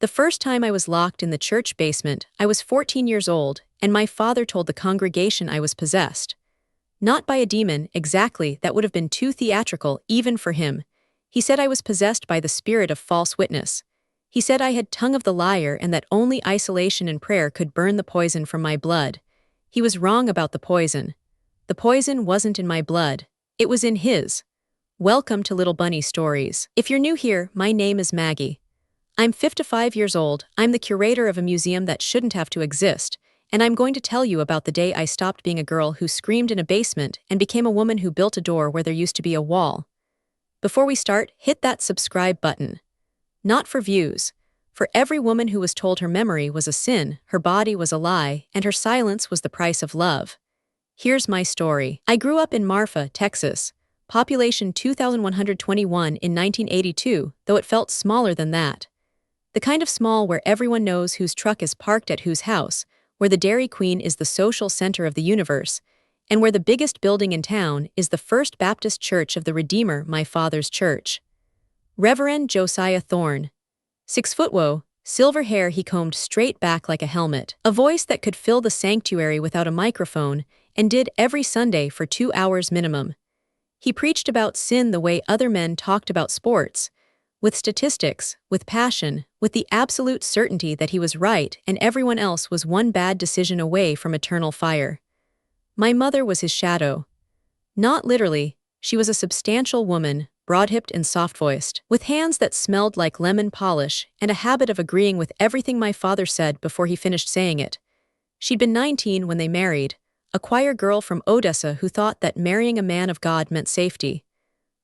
The first time I was locked in the church basement, I was 14 years old, and my father told the congregation I was possessed. Not by a demon, exactly, that would have been too theatrical, even for him. He said I was possessed by the spirit of false witness. He said I had tongue of the liar and that only isolation and prayer could burn the poison from my blood. He was wrong about the poison. The poison wasn't in my blood. It was in his. Welcome to Little Bunny Stories. If you're new here, my name is Maggie. I'm 55 years old, I'm the curator of a museum that shouldn't have to exist, and I'm going to tell you about the day I stopped being a girl who screamed in a basement and became a woman who built a door where there used to be a wall. Before we start, hit that subscribe button. Not for views. For every woman who was told her memory was a sin, her body was a lie, and her silence was the price of love. Here's my story. I grew up in Marfa, Texas. Population 2,121 in 1982, though it felt smaller than that. The kind of small where everyone knows whose truck is parked at whose house, where the Dairy Queen is the social center of the universe, and where the biggest building in town is the First Baptist Church of the Redeemer, my father's church. Reverend Josiah Thorne. 6 foot woe, silver hair he combed straight back like a helmet, a voice that could fill the sanctuary without a microphone, and did every Sunday for 2 hours minimum. He preached about sin the way other men talked about sports, with statistics, with passion, with the absolute certainty that he was right and everyone else was one bad decision away from eternal fire. My mother was his shadow. Not literally, she was a substantial woman, broad-hipped and soft-voiced, with hands that smelled like lemon polish and a habit of agreeing with everything my father said before he finished saying it. She'd been 19 when they married, a choir girl from Odessa who thought that marrying a man of God meant safety.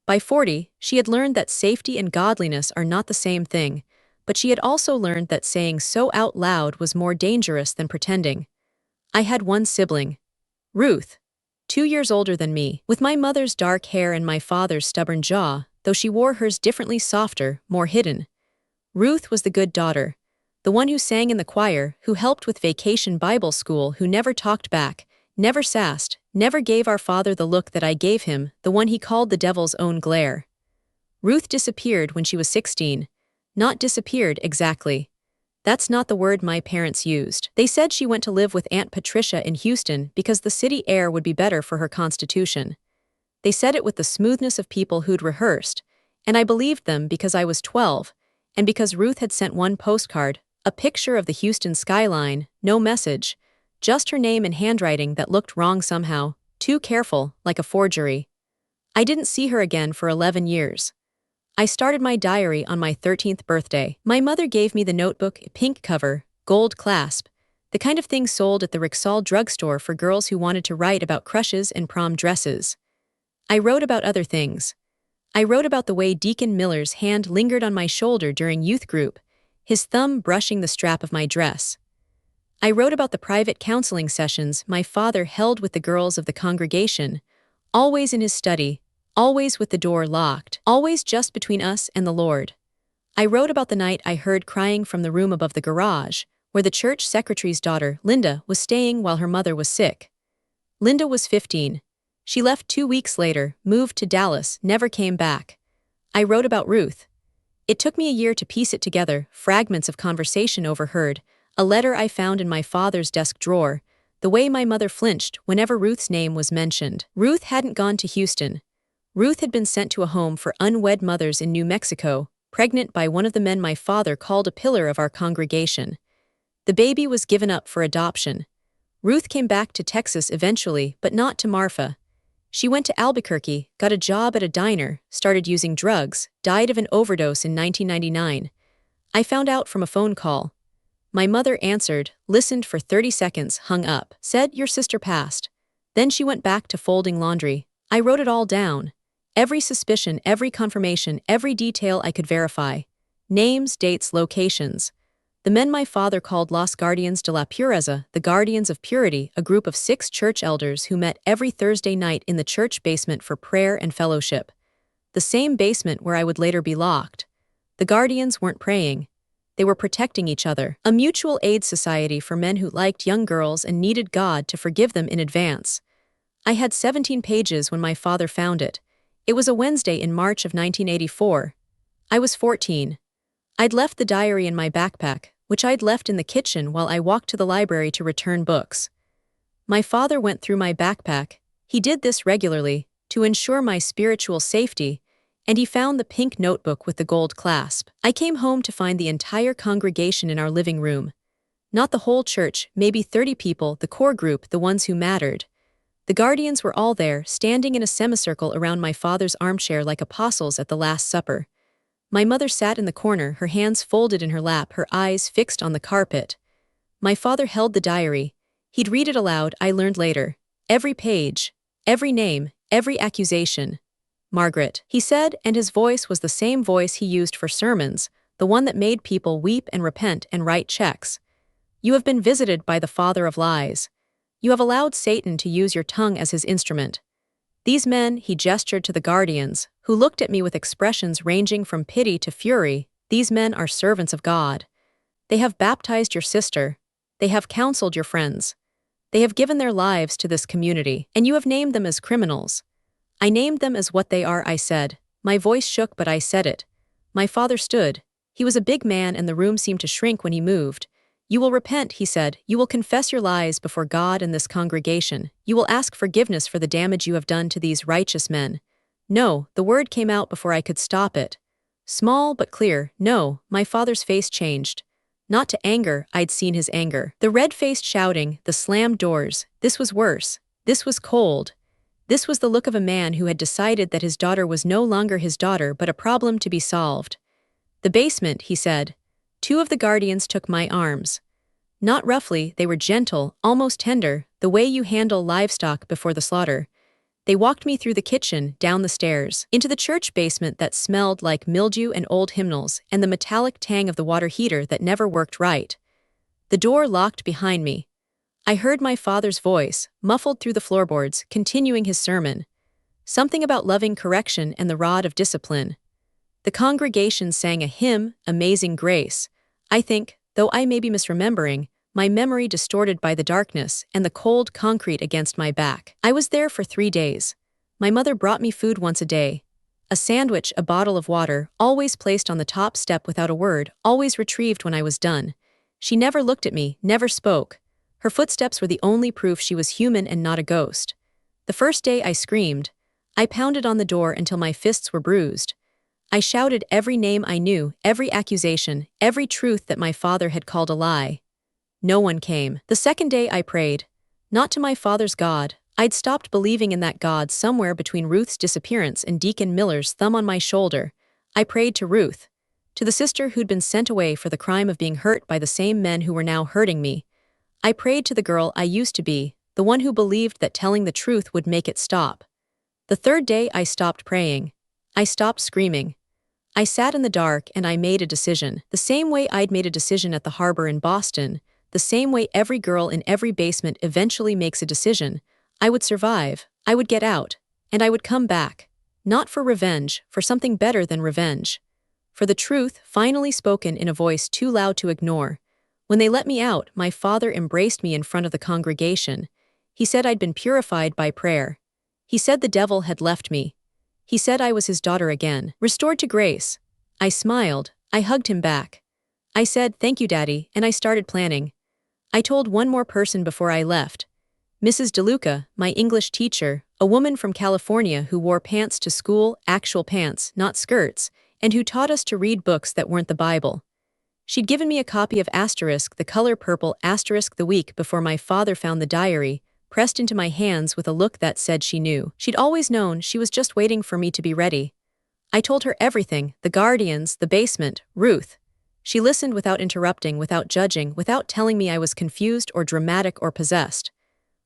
By 40, she had learned that safety and godliness are not the same thing, but she had also learned that saying so out loud was more dangerous than pretending. I had one sibling, Ruth, 2 years older than me, with my mother's dark hair and my father's stubborn jaw, though she wore hers differently, softer, more hidden. Ruth was the good daughter, the one who sang in the choir, who helped with vacation Bible school, who never talked back, never sassed, never gave our father the look that I gave him, the one he called the devil's own glare. Ruth disappeared when she was 16. Not disappeared, exactly. That's not the word my parents used. They said she went to live with Aunt Patricia in Houston because the city air would be better for her constitution. They said it with the smoothness of people who'd rehearsed, and I believed them because I was 12, and because Ruth had sent one postcard, a picture of the Houston skyline, no message, just her name in handwriting that looked wrong somehow, too careful, like a forgery. I didn't see her again for 11 years. I started my diary on my 13th birthday. My mother gave me the notebook, pink cover, gold clasp, the kind of thing sold at the Rexall drugstore for girls who wanted to write about crushes and prom dresses. I wrote about other things. I wrote about the way Deacon Miller's hand lingered on my shoulder during youth group, his thumb brushing the strap of my dress. I wrote about the private counseling sessions my father held with the girls of the congregation, always in his study, always with the door locked, always just between us and the Lord. I wrote about the night I heard crying from the room above the garage, where the church secretary's daughter, Linda, was staying while her mother was sick. Linda was 15. She left 2 weeks later, moved to Dallas, never came back. I wrote about Ruth. It took me a year to piece it together, fragments of conversation overheard, a letter I found in my father's desk drawer, the way my mother flinched whenever Ruth's name was mentioned. Ruth hadn't gone to Houston. Ruth had been sent to a home for unwed mothers in New Mexico, pregnant by one of the men my father called a pillar of our congregation. The baby was given up for adoption. Ruth came back to Texas eventually, but not to Marfa. She went to Albuquerque, got a job at a diner, started using drugs, died of an overdose in 1999. I found out from a phone call. My mother answered, listened for 30 seconds, hung up, said, "Your sister passed." Then she went back to folding laundry. I wrote it all down. Every suspicion, every confirmation, every detail I could verify. Names, dates, locations. The men my father called Los Guardians de la Pureza, the Guardians of Purity, a group of 6 church elders who met every Thursday night in the church basement for prayer and fellowship. The same basement where I would later be locked. The Guardians weren't praying. They were protecting each other, a mutual aid society for men who liked young girls and needed God to forgive them in advance. I had 17 pages when my father found it. It was a Wednesday in March of 1984. I was 14. I'd left the diary in my backpack, which I'd left in the kitchen while I walked to the library to return books. My father went through my backpack. He did this regularly, to ensure my spiritual safety, and he found the pink notebook with the gold clasp. I came home to find the entire congregation in our living room. Not the whole church, maybe 30 people, the core group, the ones who mattered. The guardians were all there, standing in a semicircle around my father's armchair like apostles at the Last Supper. My mother sat in the corner, her hands folded in her lap, her eyes fixed on the carpet. My father held the diary. He'd read it aloud, I learned later. Every page, every name, every accusation. Margaret, he said, and his voice was the same voice he used for sermons, the one that made people weep and repent and write checks. You have been visited by the father of lies. You have allowed Satan to use your tongue as his instrument. These men, he gestured to the guardians, who looked at me with expressions ranging from pity to fury, these men are servants of God. They have baptized your sister. They have counseled your friends. They have given their lives to this community, and you have named them as criminals. I named them as what they are, I said. My voice shook, but I said it. My father stood. He was a big man, and the room seemed to shrink when he moved. You will repent, he said. You will confess your lies before God and this congregation. You will ask forgiveness for the damage you have done to these righteous men. No, the word came out before I could stop it. Small but clear, no. My father's face changed. Not to anger, I'd seen his anger. The red-faced shouting, the slammed doors. This was worse. This was cold. This was the look of a man who had decided that his daughter was no longer his daughter but a problem to be solved. The basement, he said. 2 of the guardians took my arms. Not roughly, they were gentle, almost tender, the way you handle livestock before the slaughter. They walked me through the kitchen, down the stairs, into the church basement that smelled like mildew and old hymnals, and the metallic tang of the water heater that never worked right. The door locked behind me. I heard my father's voice, muffled through the floorboards, continuing his sermon. Something about loving correction and the rod of discipline. The congregation sang a hymn, Amazing Grace. I think, though I may be misremembering, my memory distorted by the darkness and the cold concrete against my back. I was there for 3 days. My mother brought me food once a day. A sandwich, a bottle of water, always placed on the top step without a word, always retrieved when I was done. She never looked at me, never spoke. Her footsteps were the only proof she was human and not a ghost. The first day I screamed. I pounded on the door until my fists were bruised. I shouted every name I knew, every accusation, every truth that my father had called a lie. No one came. The second day I prayed. Not to my father's God. I'd stopped believing in that God somewhere between Ruth's disappearance and Deacon Miller's thumb on my shoulder. I prayed to Ruth. To the sister who'd been sent away for the crime of being hurt by the same men who were now hurting me. I prayed to the girl I used to be, the one who believed that telling the truth would make it stop. The third day I stopped praying. I stopped screaming. I sat in the dark and I made a decision. The same way I'd made a decision at the harbor in Boston, the same way every girl in every basement eventually makes a decision. I would survive, I would get out, and I would come back. Not for revenge, for something better than revenge. For the truth, finally spoken in a voice too loud to ignore. When they let me out, my father embraced me in front of the congregation. He said I'd been purified by prayer. He said the devil had left me. He said I was his daughter again, restored to grace. I smiled. I hugged him back. I said, "Thank you, Daddy," and I started planning. I told one more person before I left. Mrs. DeLuca, my English teacher, a woman from California who wore pants to school, actual pants, not skirts, and who taught us to read books that weren't the Bible. She'd given me a copy of Asterisk, the color purple Asterisk the week before my father found the diary, pressed into my hands with a look that said she knew. She'd always known, she was just waiting for me to be ready. I told her everything, the guardians, the basement, Ruth. She listened without interrupting, without judging, without telling me I was confused or dramatic or possessed.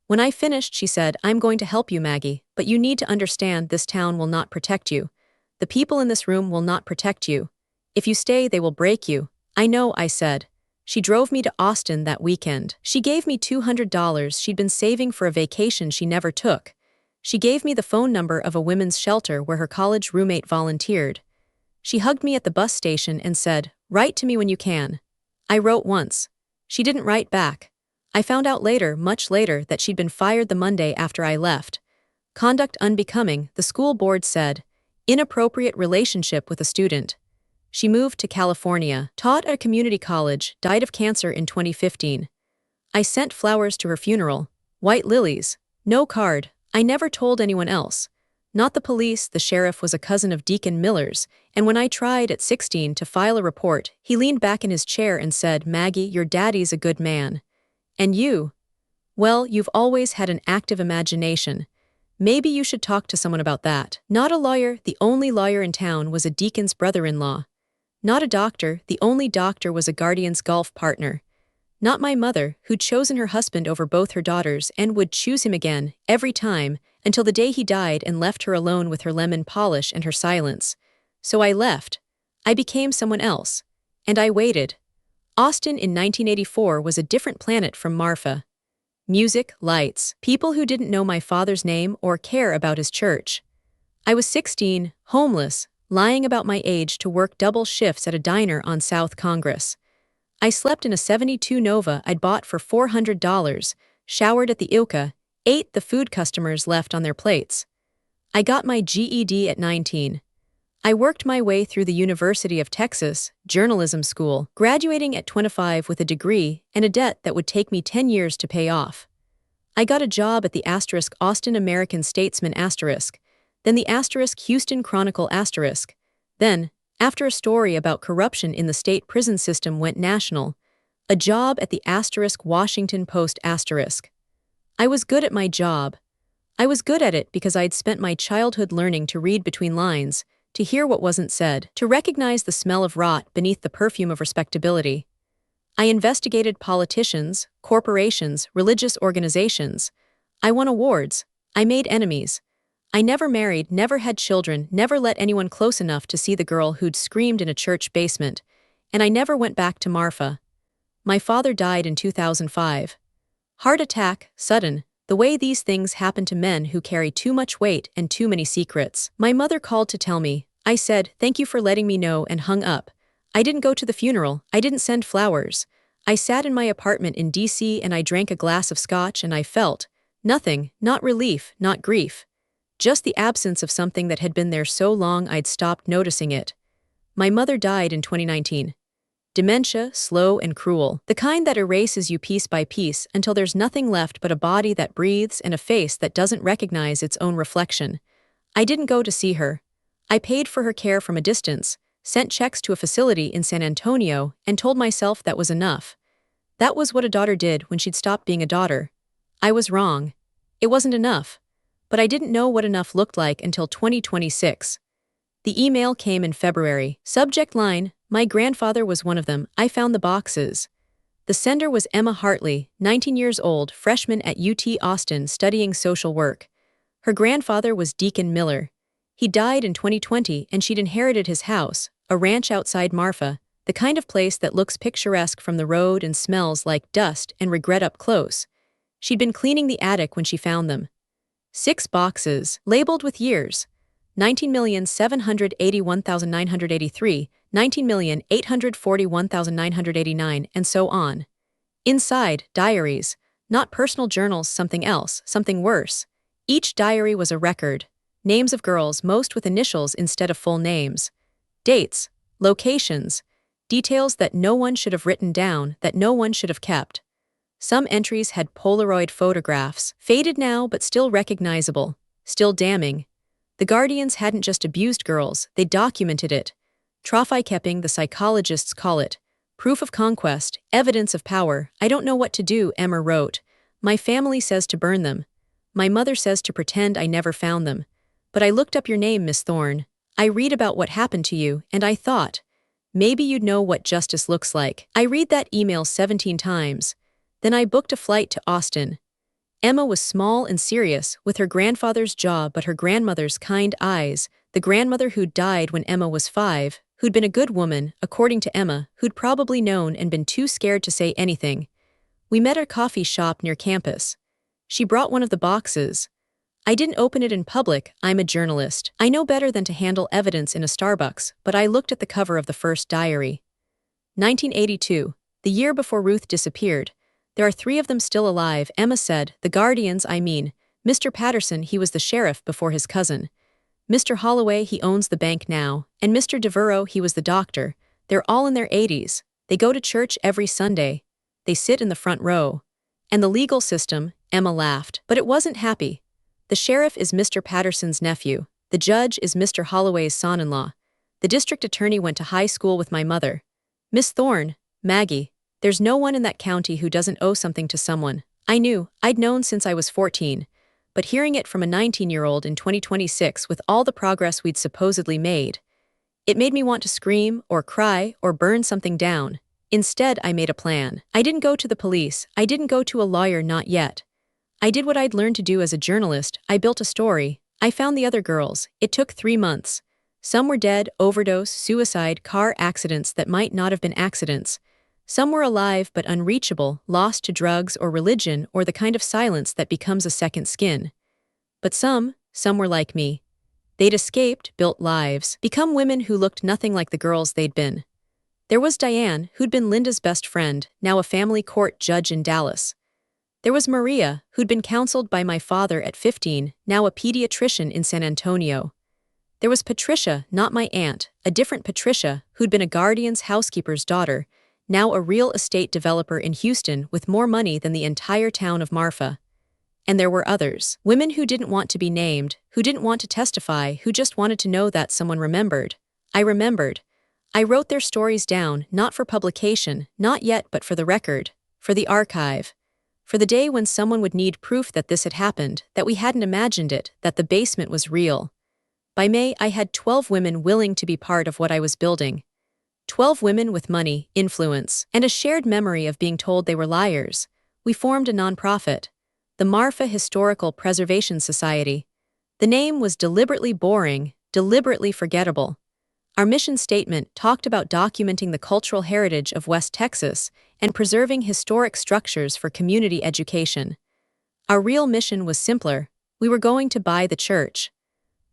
When I finished, she said, "I'm going to help you, Maggie, but you need to understand this town will not protect you. The people in this room will not protect you. If you stay, they will break you." "I know," I said. She drove me to Austin that weekend. She gave me $200 she'd been saving for a vacation she never took. She gave me the phone number of a women's shelter where her college roommate volunteered. She hugged me at the bus station and said, "Write to me when you can." I wrote once. She didn't write back. I found out later, much later, that she'd been fired the Monday after I left. Conduct unbecoming, the school board said. Inappropriate relationship with a student. She moved to California, taught at a community college, died of cancer in 2015. I sent flowers to her funeral. White lilies. No card. I never told anyone else. Not the police. The sheriff was a cousin of Deacon Miller's, and when I tried at 16 to file a report, he leaned back in his chair and said, "Maggie, your daddy's a good man. And you? Well, you've always had an active imagination. Maybe you should talk to someone about that." Not a lawyer. The only lawyer in town was a deacon's brother-in-law. Not a doctor. The only doctor was a guardian's golf partner. Not my mother, who'd chosen her husband over both her daughters and would choose him again, every time, until the day he died and left her alone with her lemon polish and her silence. So I left. I became someone else. And I waited. Austin in 1984 was a different planet from Marfa. Music, lights, people who didn't know my father's name or care about his church. I was 16, homeless, lying about my age to work double shifts at a diner on South Congress. I slept in a 72 Nova I'd bought for $400, showered at the Ilka, ate the food customers left on their plates. I got my GED at 19. I worked my way through the University of Texas journalism school, graduating at 25 with a degree and a debt that would take me 10 years to pay off. I got a job at the Austin American Statesman then the Houston Chronicle then, after a story about corruption in the state prison system went national, a job at the Washington Post I was good at my job. I was good at it because I'd spent my childhood learning to read between lines, to hear what wasn't said, to recognize the smell of rot beneath the perfume of respectability. I investigated politicians, corporations, religious organizations. I won awards. I made enemies. I never married, never had children, never let anyone close enough to see the girl who'd screamed in a church basement, and I never went back to Marfa. My father died in 2005. Heart attack, sudden, the way these things happen to men who carry too much weight and too many secrets. My mother called to tell me. I said, "Thank you for letting me know," and hung up. I didn't go to the funeral. I didn't send flowers. I sat in my apartment in DC and I drank a glass of scotch and I felt nothing, not relief, not grief. Just the absence of something that had been there so long I'd stopped noticing it. My mother died in 2019. Dementia, slow and cruel, the kind that erases you piece by piece until there's nothing left but a body that breathes and a face that doesn't recognize its own reflection. I didn't go to see her. I paid for her care from a distance, sent checks to a facility in San Antonio, and told myself that was enough. That was what a daughter did when she'd stopped being a daughter. I was wrong. It wasn't enough. But I didn't know what enough looked like until 2026. The email came in February. Subject line, "My grandfather was one of them. I found the boxes." The sender was Emma Hartley, 19 years old, freshman at UT Austin studying social work. Her grandfather was Deacon Miller. He died in 2020 and she'd inherited his house, a ranch outside Marfa, the kind of place that looks picturesque from the road and smells like dust and regret up close. She'd been cleaning the attic when she found them. 6 boxes, labeled with years. 19,781,983, 19,841,989, and so on. Inside, diaries, not personal journals, something else, something worse. Each diary was a record. Names of girls, most with initials instead of full names. Dates, locations, details that no one should have written down, that no one should have kept. Some entries had Polaroid photographs, faded now but still recognizable, still damning. The guardians hadn't just abused girls, they documented it. Trophy-keeping, the psychologists call it. Proof of conquest, evidence of power. I don't know what to do, Emma wrote. My family says to burn them. My mother says to pretend I never found them. But I looked up your name, Miss Thorne. I read about what happened to you, and I thought, maybe you'd know what justice looks like. I read that email 17 times. Then I booked a flight to Austin. Emma was small and serious, with her grandfather's jaw but her grandmother's kind eyes, the grandmother who'd died when Emma was 5, who'd been a good woman, according to Emma, who'd probably known and been too scared to say anything. We met at a coffee shop near campus. She brought one of the boxes. I didn't open it in public, I'm a journalist. I know better than to handle evidence in a Starbucks, but I looked at the cover of the first diary. 1982, the year before Ruth disappeared. There are 3 of them still alive, Emma said. The guardians, I mean. Mr. Patterson, he was the sheriff before his cousin. Mr. Holloway, he owns the bank now, and Mr. Devereaux, he was the doctor. They're all in their 80s. They go to church every Sunday. They sit in the front row. And the legal system, Emma laughed, but it wasn't happy. The sheriff is Mr. Patterson's nephew. The judge is Mr. Holloway's son-in-law. The district attorney went to high school with my mother. Miss Thorne, Maggie, there's no one in that county who doesn't owe something to someone. I knew, I'd known since I was 14. But hearing it from a 19-year-old in 2026 with all the progress we'd supposedly made, it made me want to scream or cry or burn something down. Instead, I made a plan. I didn't go to the police. I didn't go to a lawyer, not yet. I did what I'd learned to do as a journalist. I built a story. I found the other girls. It took 3 months. Some were dead, overdose, suicide, car accidents that might not have been accidents. Some were alive but unreachable, lost to drugs or religion or the kind of silence that becomes a second skin. But some were like me. They'd escaped, built lives, become women who looked nothing like the girls they'd been. There was Diane, who'd been Linda's best friend, now a family court judge in Dallas. There was Maria, who'd been counseled by my father at 15, now a pediatrician in San Antonio. There was Patricia, not my aunt, a different Patricia, who'd been a guardian's housekeeper's daughter, now a real estate developer in Houston with more money than the entire town of Marfa. And there were others, women who didn't want to be named, who didn't want to testify, who just wanted to know that someone remembered. I remembered. I wrote their stories down, not for publication, not yet, but for the record, for the archive, for the day when someone would need proof that this had happened, that we hadn't imagined it, that the basement was real. By May, I had 12 women willing to be part of what I was building. 12 women with money, influence, and a shared memory of being told they were liars. We formed a nonprofit, the Marfa Historical Preservation Society. The name was deliberately boring, deliberately forgettable. Our mission statement talked about documenting the cultural heritage of West Texas and preserving historic structures for community education. Our real mission was simpler. We were going to buy the church.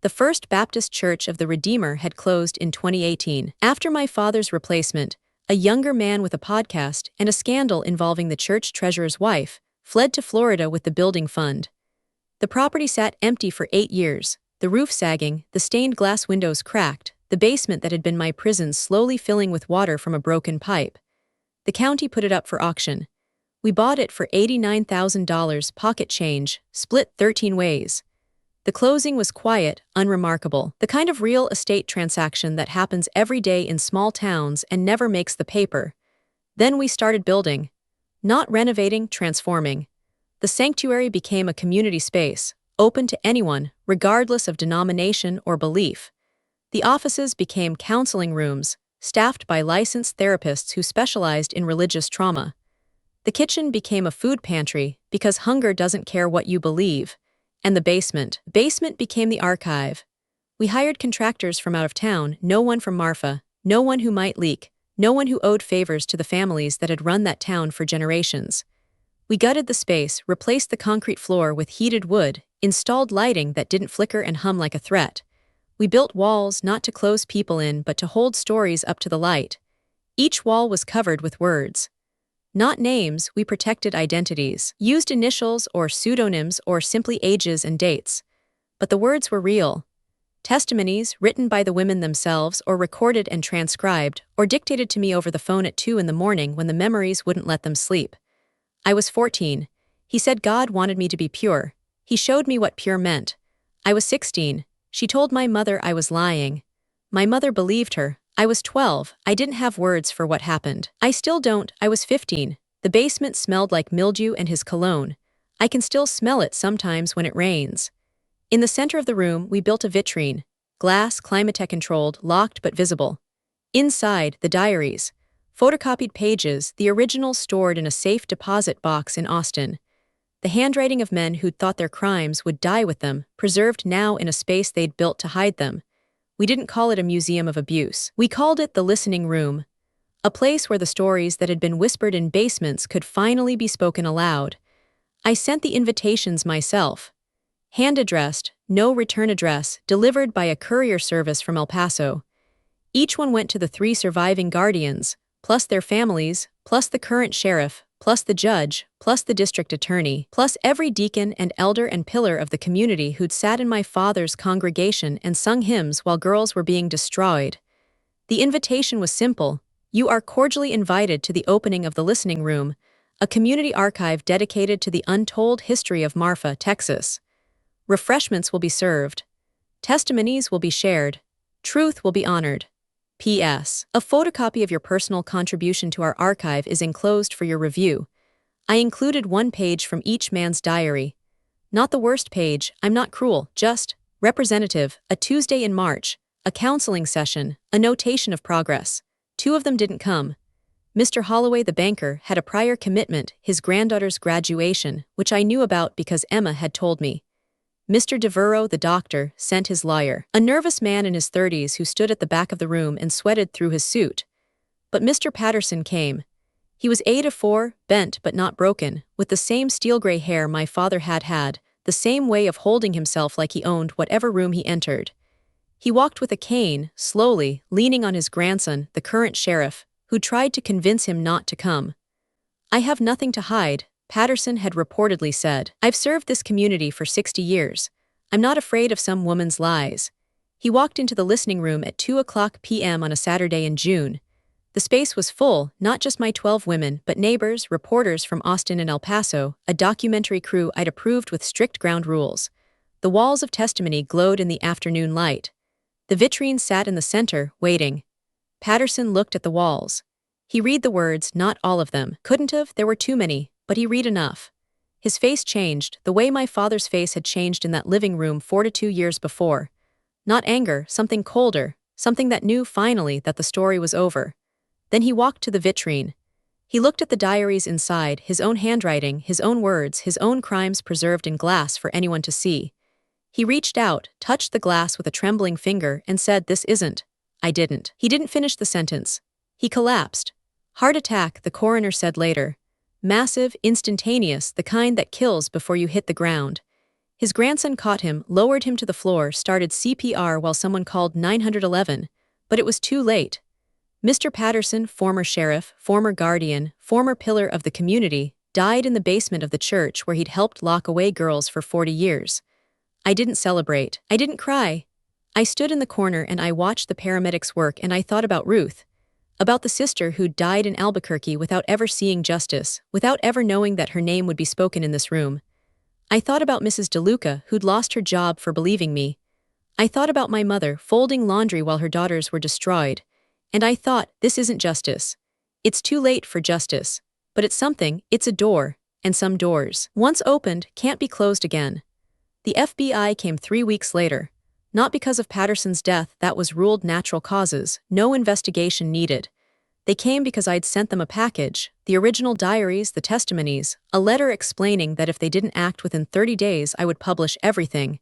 The First Baptist Church of the Redeemer had closed in 2018. After my father's replacement, a younger man with a podcast and a scandal involving the church treasurer's wife fled to Florida with the building fund. The property sat empty for 8 years, the roof sagging, the stained glass windows cracked, the basement that had been my prison slowly filling with water from a broken pipe. The county put it up for auction. We bought it for $89,000 pocket change, split 13 ways. The closing was quiet, unremarkable, the kind of real estate transaction that happens every day in small towns and never makes the paper. Then we started building. Not renovating, transforming. The sanctuary became a community space, open to anyone, regardless of denomination or belief. The offices became counseling rooms, staffed by licensed therapists who specialized in religious trauma. The kitchen became a food pantry because hunger doesn't care what you believe. And the basement became the archive. We hired contractors from out of town, no one from Marfa, no one who might leak, no one who owed favors to the families that had run that town for generations. We gutted the space, replaced the concrete floor with heated wood, installed lighting that didn't flicker and hum like a threat. We built walls not to close people in but to hold stories up to the light. Each wall was covered with words. Not names, we protected identities, used initials or pseudonyms or simply ages and dates. But the words were real. Testimonies written by the women themselves or recorded and transcribed or dictated to me over the phone at 2 a.m. when the memories wouldn't let them sleep. I was 14. He said God wanted me to be pure. He showed me what pure meant. I was 16. She told my mother I was lying. My mother believed her. I was 12. I didn't have words for what happened. I still don't. I was 15. The basement smelled like mildew and his cologne. I can still smell it sometimes when it rains. In the center of the room, we built a vitrine. Glass, climate-controlled, locked but visible. Inside, the diaries. Photocopied pages, the originals stored in a safe deposit box in Austin. The handwriting of men who'd thought their crimes would die with them, preserved now in a space they'd built to hide them. We didn't call it a museum of abuse. We called it the listening room. A place where the stories that had been whispered in basements could finally be spoken aloud. I sent the invitations myself. Hand-addressed, no return address, delivered by a courier service from El Paso. Each one went to the 3 surviving guardians, plus their families, plus the current sheriff, plus the judge, plus the district attorney, plus every deacon and elder and pillar of the community who'd sat in my father's congregation and sung hymns while girls were being destroyed. The invitation was simple. You are cordially invited to the opening of the Listening Room, a community archive dedicated to the untold history of Marfa, Texas. Refreshments will be served. Testimonies will be shared. Truth will be honored. P.S. A photocopy of your personal contribution to our archive is enclosed for your review. I included one page from each man's diary. Not the worst page, I'm not cruel, just representative, a Tuesday in March, a counseling session, a notation of progress. 2 of them didn't come. Mr. Holloway the banker had a prior commitment, his granddaughter's graduation, which I knew about because Emma had told me. Mr. Devereaux the doctor sent his lawyer, a nervous man in his 30s who stood at the back of the room and sweated through his suit. But Mr. Patterson came. He was 8'4", bent but not broken, with the same steel-gray hair my father had, the same way of holding himself like he owned whatever room he entered. He walked with a cane, slowly, leaning on his grandson, the current sheriff, who tried to convince him not to come. I have nothing to hide, Patterson had reportedly said. I've served this community for 60 years. I'm not afraid of some woman's lies. He walked into the listening room at 2:00 p.m. on a Saturday in June. The space was full, not just my 12 women, but neighbors, reporters from Austin and El Paso, a documentary crew I'd approved with strict ground rules. The walls of testimony glowed in the afternoon light. The vitrine sat in the center, waiting. Patterson looked at the walls. He read the words, not all of them. Couldn't have, there were too many, but he read enough. His face changed, the way my father's face had changed in that living room 4 to 2 years before. Not anger, something colder, something that knew finally that the story was over. Then he walked to the vitrine. He looked at the diaries inside, his own handwriting, his own words, his own crimes preserved in glass for anyone to see. He reached out, touched the glass with a trembling finger, and said, "This isn't." I didn't. He didn't finish the sentence. He collapsed. Heart attack, the coroner said later. Massive, instantaneous, the kind that kills before you hit the ground. His grandson caught him, lowered him to the floor, started CPR while someone called 911, but it was too late. Mr. Patterson, former sheriff, former guardian, former pillar of the community, died in the basement of the church where he'd helped lock away girls for 40 years. I didn't celebrate. I didn't cry. I stood in the corner and I watched the paramedics work and I thought about Ruth. About the sister who died in Albuquerque without ever seeing justice, without ever knowing that her name would be spoken in this room. I thought about Mrs. DeLuca, who'd lost her job for believing me. I thought about my mother folding laundry while her daughters were destroyed. And I thought, this isn't justice. It's too late for justice. But it's something, it's a door, and some doors, once opened, can't be closed again. The FBI came 3 weeks later. Not because of Patterson's death, that was ruled natural causes, no investigation needed. They came because I'd sent them a package, the original diaries, the testimonies, a letter explaining that if they didn't act within 30 days I would publish everything.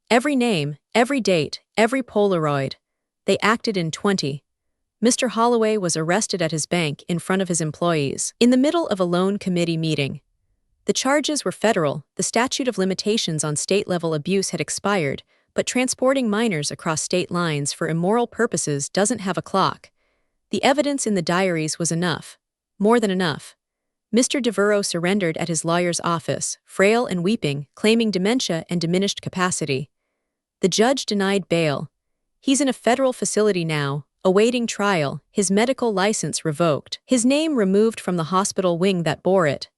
Every name, every date, every Polaroid. They acted in 20. Mr. Holloway was arrested at his bank in front of his employees, in the middle of a loan committee meeting. The charges were federal, the statute of limitations on state-level abuse had expired, but transporting minors across state lines for immoral purposes doesn't have a clock. The evidence in the diaries was enough. More than enough. Mr. Devereaux surrendered at his lawyer's office, frail and weeping, claiming dementia and diminished capacity. The judge denied bail. He's in a federal facility now, awaiting trial, his medical license revoked, his name removed from the hospital wing that bore it.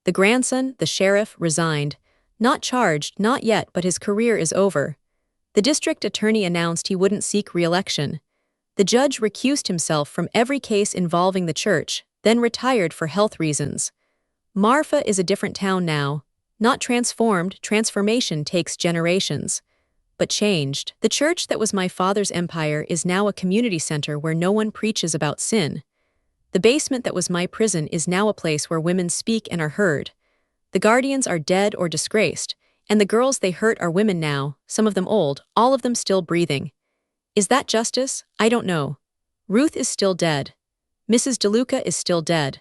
The grandson, the sheriff, resigned. Not charged, not yet, but his career is over. The district attorney announced he wouldn't seek re-election. The judge recused himself from every case involving the church, then retired for health reasons. Marfa is a different town now. Not transformed, transformation takes generations. But changed. The church that was my father's empire is now a community center where no one preaches about sin. The basement that was my prison is now a place where women speak and are heard. The guardians are dead or disgraced, and the girls they hurt are women now, some of them old, all of them still breathing. Is that justice? I don't know. Ruth is still dead. Mrs. DeLuca is still dead.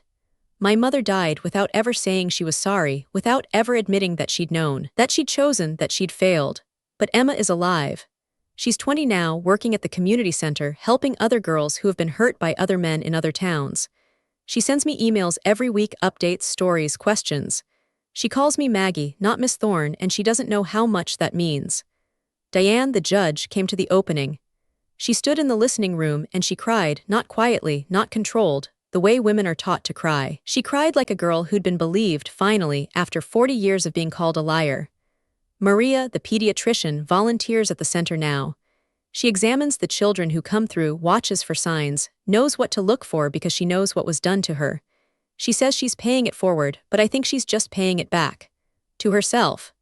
My mother died without ever saying she was sorry, without ever admitting that she'd known, that she'd chosen, that she'd failed. But Emma is alive. She's 20 now, working at the community center, helping other girls who have been hurt by other men in other towns. She sends me emails every week, updates, stories, questions. She calls me Maggie, not Miss Thorne, and she doesn't know how much that means. Diane, the judge, came to the opening. She stood in the listening room and she cried, not quietly, not controlled, the way women are taught to cry. She cried like a girl who'd been believed, finally, after 40 years of being called a liar. Maria, the pediatrician, volunteers at the center now. She examines the children who come through, watches for signs, knows what to look for because she knows what was done to her. She says she's paying it forward, but I think she's just paying it back. To herself.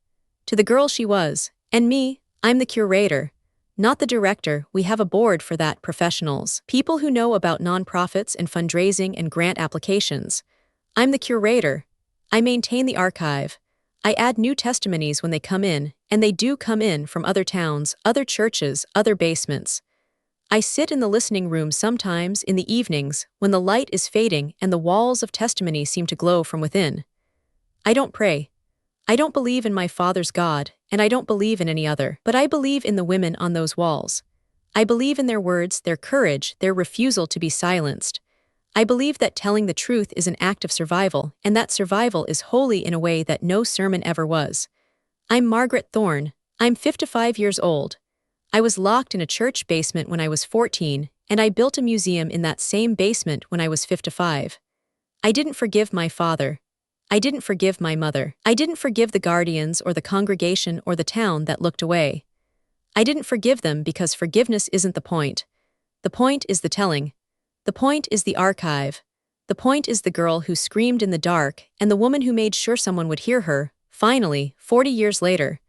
To the girl she was. And me, I'm the curator. Not the director. We have a board for that, professionals. People who know about nonprofits and fundraising and grant applications. I'm the curator. I maintain the archive. I add new testimonies when they come in, and they do come in from other towns, other churches, other basements. I sit in the listening room sometimes in the evenings when the light is fading and the walls of testimony seem to glow from within. I don't pray. I don't believe in my Father's God, and I don't believe in any other, but I believe in the women on those walls. I believe in their words, their courage, their refusal to be silenced. I believe that telling the truth is an act of survival, and that survival is holy in a way that no sermon ever was. I'm Margaret Thorne. I'm 55 years old. I was locked in a church basement when I was 14, and I built a museum in that same basement when I was 55. I didn't forgive my father. I didn't forgive my mother. I didn't forgive the guardians or the congregation or the town that looked away. I didn't forgive them because forgiveness isn't the point. The point is the telling. The point is the archive. The point is the girl who screamed in the dark and the woman who made sure someone would hear her, finally, 40 years later.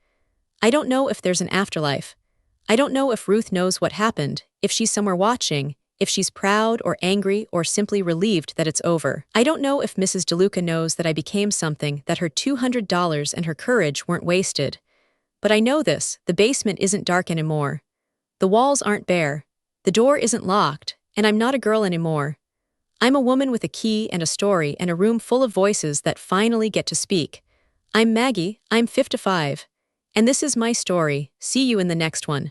I don't know if there's an afterlife. I don't know if Ruth knows what happened, if she's somewhere watching, if she's proud or angry or simply relieved that it's over. I don't know if Mrs. DeLuca knows that I became something, that her $200 and her courage weren't wasted. But I know this, the basement isn't dark anymore. The walls aren't bare. The door isn't locked, and I'm not a girl anymore. I'm a woman with a key and a story and a room full of voices that finally get to speak. I'm Maggie, I'm 55. And this is my story. See you in the next one.